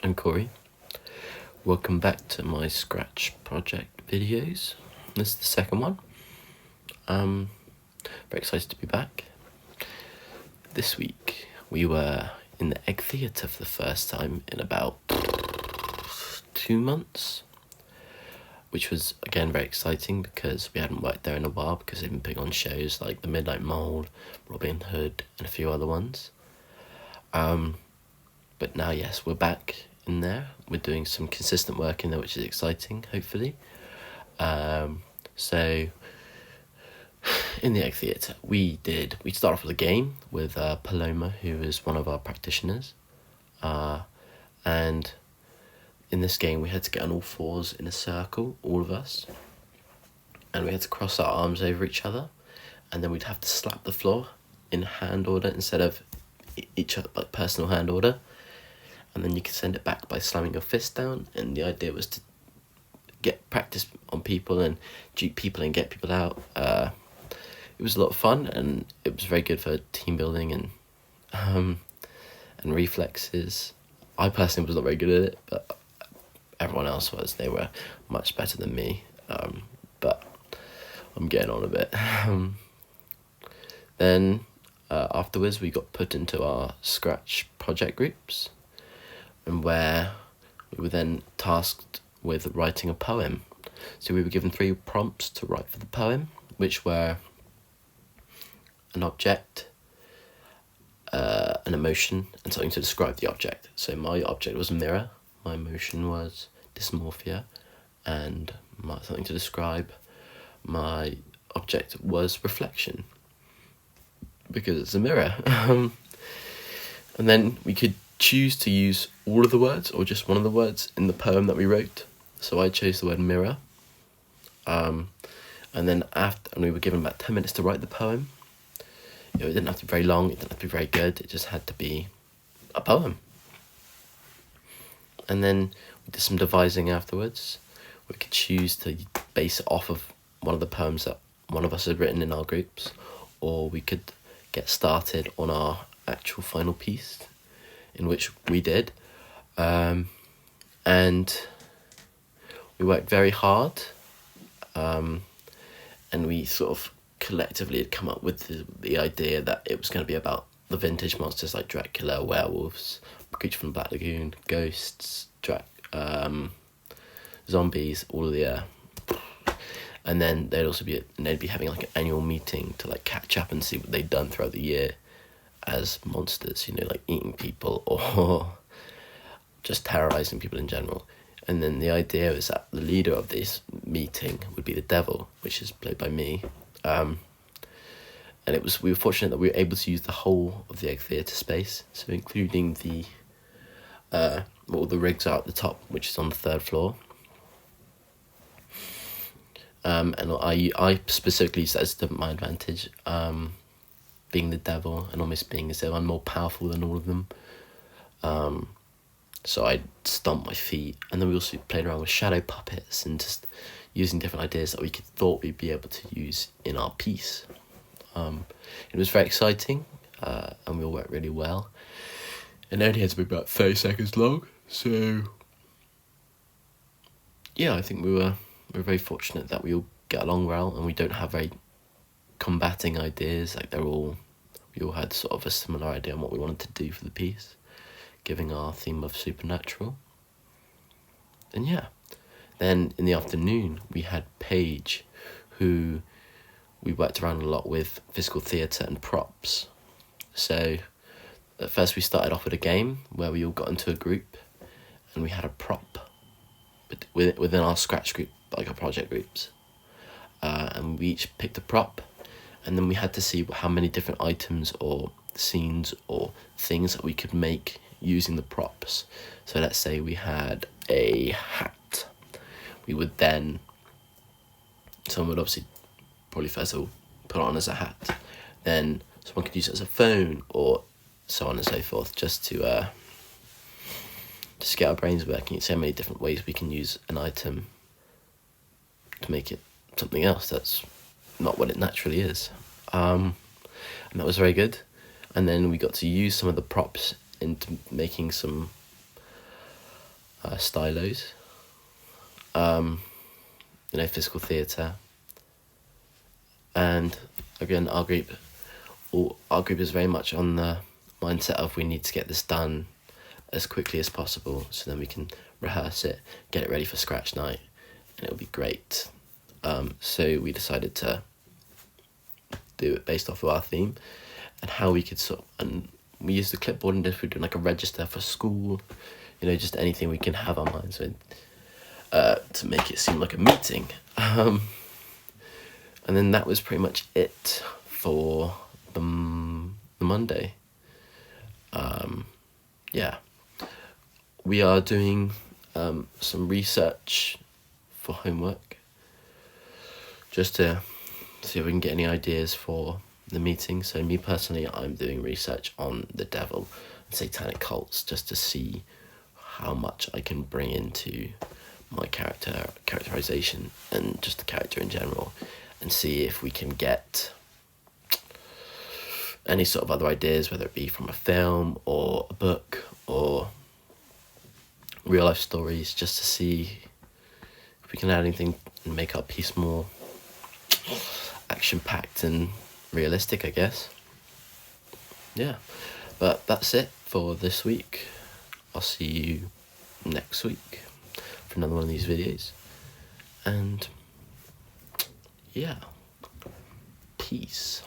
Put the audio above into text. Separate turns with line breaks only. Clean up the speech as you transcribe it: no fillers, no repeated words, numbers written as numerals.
I'm Corey. Welcome back to my Scratch project videos. This is the second one. Very excited to be back. This week we were in the Egg Theatre for the first time in about 2 months, which was again very exciting because we hadn't worked there in a while because they've been putting on shows like The Midnight Mole, Robin Hood and a few other ones. But now, yes, we're back in there. We're doing some consistent work in there, which is exciting, hopefully. So, in the Egg Theatre, we started off with a game with Paloma, who is one of our practitioners. And in this game, we had to get on all fours in a circle, all of us. And we had to cross our arms over each other. And then we'd have to slap the floor in hand order instead of each like personal hand order. And then you can send it back by slamming your fist down, and the idea was to get practice on people and dupe people and get people out. It was a lot of fun, and it was very good for team building and reflexes. I personally was not very good at it, but everyone else was. They were much better than me, but I'm getting on a bit. Then afterwards we got put into our Scratch project groups, and where we were then tasked with writing a poem. So we were given 3 prompts to write for the poem, which were an object, an emotion, and something to describe the object. So my object was a mirror, my emotion was dysmorphia, and something to describe my object was reflection, because it's a mirror. And then we could choose to use all of the words or just one of the words in the poem that we wrote. So I chose the word mirror. And then and we were given about 10 minutes to write the poem. It didn't have to be very long, it didn't have to be very good, it just had to be a poem. And then we did some devising afterwards. We could choose to base it off of one of the poems that one of us had written in our groups, or we could get started on our actual final piece, in which we did. And we worked very hard, and we sort of collectively had come up with the idea that it was going to be about the vintage monsters like Dracula, werewolves, Creature from the Black Lagoon, ghosts, zombies, all of the and then they'd be having like an annual meeting to like catch up and see what they'd done throughout the year as monsters, like eating people or just terrorizing people in general. And then the idea is that the leader of this meeting would be the devil, which is played by me. And we were fortunate that we were able to use the whole of the Egg Theatre space, so including all the rigs are at the top, which is on the 3rd floor. And I specifically used that as to my advantage, being the devil and almost being as though I'm more powerful than all of them. So I stomped my feet, and then we also played around with shadow puppets and just using different ideas that we thought we'd be able to use in our piece. It was very exciting, and we all worked really well. It only had to be about 30 seconds long, so yeah, I think we're very fortunate that we all get along well, and we don't have very combating ideas. Like we all had sort of a similar idea on what we wanted to do for the piece, giving our theme of supernatural. And yeah, then in the afternoon we had Paige, who we worked around a lot with physical theatre and props. So at first we started off with a game where we all got into a group and we had a prop within our Scratch group, like our project groups. And we each picked a prop, and then we had to see how many different items or scenes or things that we could make using the props. So let's say we had a hat. Someone would obviously probably first of all put it on as a hat. Then someone could use it as a phone, or so on and so forth, just to get our brains working. So many different ways we can use an item to make it something else that's not what it naturally is. And that was very good. And then we got to use some of the props into making some stylos, physical theatre. And again, our group is very much on the mindset of we need to get this done as quickly as possible, so then we can rehearse it, get it ready for scratch night, and it'll be great. So we decided to do it based off of our theme and how we could and we used the clipboard and if we're doing like a register for school, just anything we can have our minds with, to make it seem like a meeting. And then that was pretty much it for the Monday. Yeah. We are doing some research for homework, just to see if we can get any ideas for the meeting. So me personally, I'm doing research on the devil and satanic cults, just to see how much I can bring into my characterization and just the character in general, and see if we can get any sort of other ideas, whether it be from a film or a book or real life stories, just to see if we can add anything and make our piece more action packed and realistic, I guess. Yeah, but that's it for this week. I'll see you next week for another one of these videos, and yeah, peace.